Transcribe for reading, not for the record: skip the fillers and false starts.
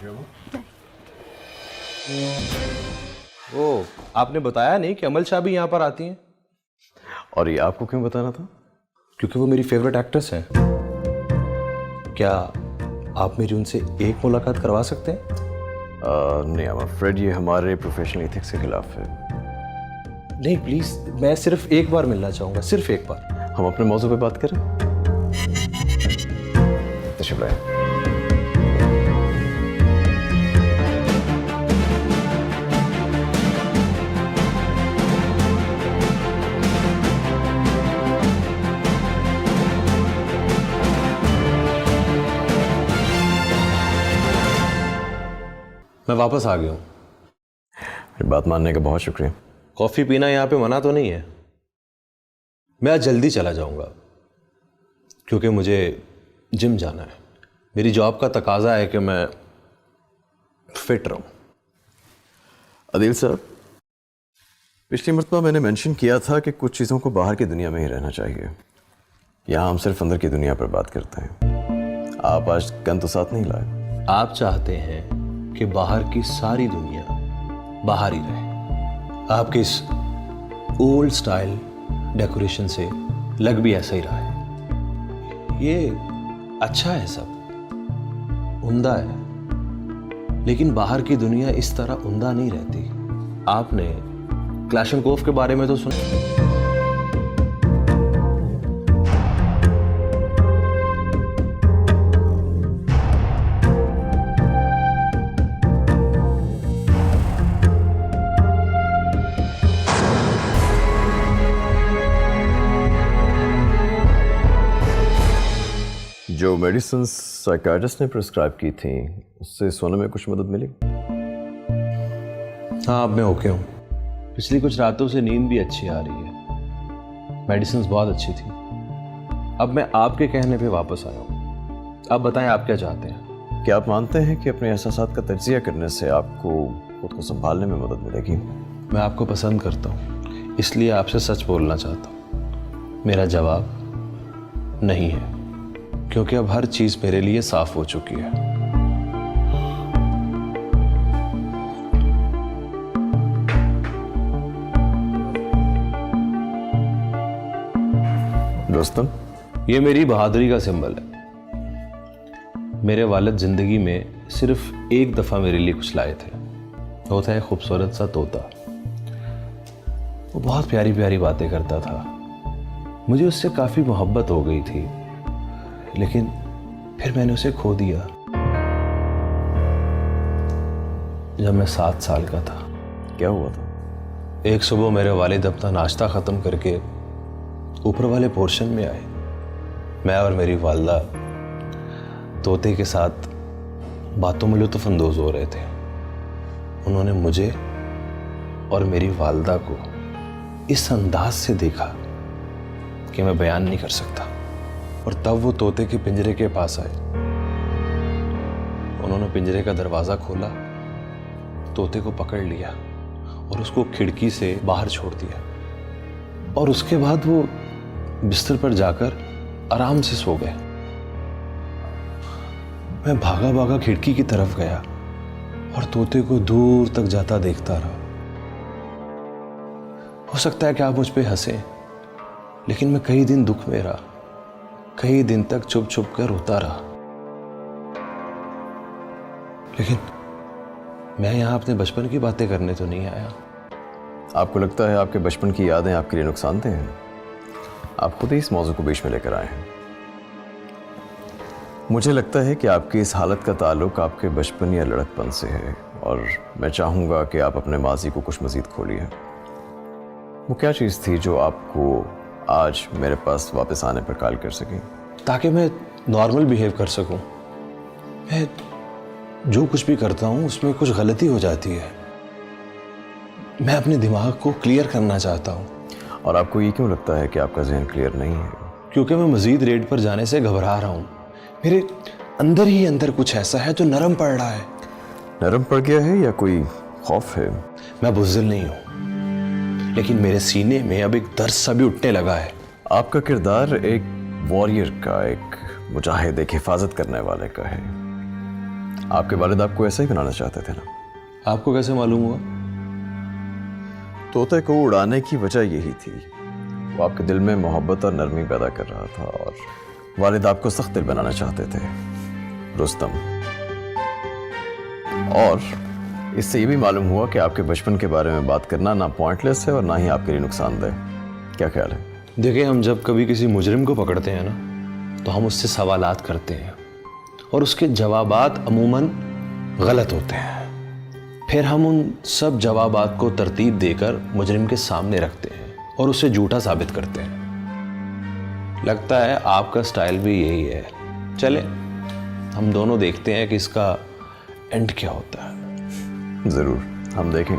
ओ, आपने बताया नहीं कि अमल शाह भी यहाँ पर आती हैं? और ये आपको क्यों बताना था? क्योंकि वो मेरी फेवरेट एक्ट्रेस हैं। क्या आप मेरी उनसे एक मुलाकात करवा सकते हैं? नहीं, आई एम अफ्रेड ये हमारे प्रोफेशनल एथिक्स के खिलाफ है। नहीं प्लीज, मैं सिर्फ एक बार मिलना चाहूंगा, सिर्फ एक बार। हम अपने मौजू पे बात करें। तशरीफ लाएं। मैं वापस आ गया हूँ। मेरी बात मानने का बहुत शुक्रिया। कॉफी पीना यहाँ पे मना तो नहीं है? मैं आज जल्दी चला जाऊंगा क्योंकि मुझे जिम जाना है। मेरी जॉब का तकाजा है कि मैं फिट रहूं। अदील साहब, पिछली मरतबा मैंने मेंशन किया था कि कुछ चीज़ों को बाहर की दुनिया में ही रहना चाहिए। यहाँ हम सिर्फ अंदर की दुनिया पर बात करते हैं। आप आज गन तो साथ नहीं लाए। आप चाहते हैं कि बाहर की सारी दुनिया बाहर ही रहे। आपके इस ओल्ड स्टाइल डेकोरेशन से लग भी ऐसा ही रहा है। ये अच्छा है, सब उम्दा है, लेकिन बाहर की दुनिया इस तरह उम्दा नहीं रहती। आपने क्लैशनकोफ के बारे में तो सुना? जो मेडिसिन साइकाट्रिस्ट ने प्रिस्क्राइब की थी उससे सोने में कुछ मदद मिली? हाँ, अब मैं ओके हूँ। पिछली कुछ रातों से नींद भी अच्छी आ रही है। मेडिसिन बहुत अच्छी थी। अब मैं आपके कहने पे वापस आया हूँ। आप बताएं, आप क्या चाहते हैं? क्या आप मानते हैं कि अपने एहसासात का तज्जिया करने से आपको खुद को संभालने में मदद मिलेगी? मैं आपको पसंद करता हूँ, इसलिए आपसे सच बोलना चाहता हूँ। मेरा जवाब नहीं है, क्योंकि अब हर चीज मेरे लिए साफ हो चुकी है। दोस्तों, ये मेरी बहादुरी का सिंबल है। मेरे वालिद जिंदगी में सिर्फ एक दफा मेरे लिए कुछ लाए थे। वो था एक खूबसूरत सा तोता। वो बहुत प्यारी प्यारी बातें करता था। मुझे उससे काफी मोहब्बत हो गई थी, लेकिन फिर मैंने उसे खो दिया जब मैं 7 साल का था। क्या हुआ था? एक सुबह मेरे वालिद अपना नाश्ता ख़त्म करके ऊपर वाले पोर्शन में आए। मैं और मेरी वालदा तोते के साथ बातों में लुत्फ़ अंदोज़ हो रहे थे। उन्होंने मुझे और मेरी वालदा को इस अंदाज से देखा कि मैं बयान नहीं कर सकता। और तब वो तोते के पिंजरे के पास आए। उन्होंने पिंजरे का दरवाज़ा खोला, तोते को पकड़ लिया और उसको खिड़की से बाहर छोड़ दिया। और उसके बाद वो बिस्तर पर जाकर आराम से सो गए। मैं भागा भागा खिड़की की तरफ गया और तोते को दूर तक जाता देखता रहा। हो सकता है कि आप मुझ पे हंसें, लेकिन मैं कई दिन दुख में रहा। कई दिन तक चुप चुप कर रोता रहा। लेकिन मैं यहां अपने बचपन की बातें करने तो नहीं आया। आपको लगता है आपके बचपन की यादें आपके लिए नुकसानदेह हैं? आप खुद ही इस मौजू को बीच में लेकर आए हैं। मुझे लगता है कि आपकी इस हालत का ताल्लुक आपके बचपन या लड़कपन से है, और मैं चाहूँगा कि आप अपने माजी को कुछ मज़ीद खोलिए। वो क्या चीज़ थी जो आपको आज मेरे पास वापस आने पर कॉल कर सकें? ताकि मैं नॉर्मल बिहेव कर सकूं। मैं जो कुछ भी करता हूं उसमें कुछ गलती हो जाती है। मैं अपने दिमाग को क्लियर करना चाहता हूं। और आपको ये क्यों लगता है कि आपका जहन क्लियर नहीं है? क्योंकि मैं मजीद रेड पर जाने से घबरा रहा हूं। मेरे अंदर ही अंदर कुछ ऐसा है जो नरम पड़ रहा है। नरम पड़ गया है या कोई खौफ है? मैं बुज़दिल नहीं हूं, लेकिन मेरे सीने में अब एक दर्द सा भी उठने लगा है। आपका किरदार एक वॉरियर का, एक मुजाहिद, एक हिफाजत करने वाले का है। आपके वालिद आपको ऐसा ही बनाना चाहते थे ना? आपको कैसे मालूम हुआ? तोते को उड़ाने की वजह यही थी, वो आपके दिल में मोहब्बत और नरमी पैदा कर रहा था, और वालिद आपको सख्त दिल बनाना चाहते थे, रुस्तम। और इससे ये भी मालूम हुआ कि आपके बचपन के बारे में बात करना ना पॉइंटलेस है और ना ही आपके लिए नुकसानदेह। क्या ख्याल है? देखिए, हम जब कभी किसी मुजरिम को पकड़ते हैं ना, तो हम उससे सवालात करते हैं और उसके जवाबात अमूमन गलत होते हैं। फिर हम उन सब जवाबात को तरतीब देकर मुजरिम के सामने रखते हैं और उसे झूठा साबित करते हैं। लगता है आपका स्टाइल भी यही है। चले, हम दोनों देखते हैं कि इसका एंड क्या होता है। ज़रूर, हम देखेंगे।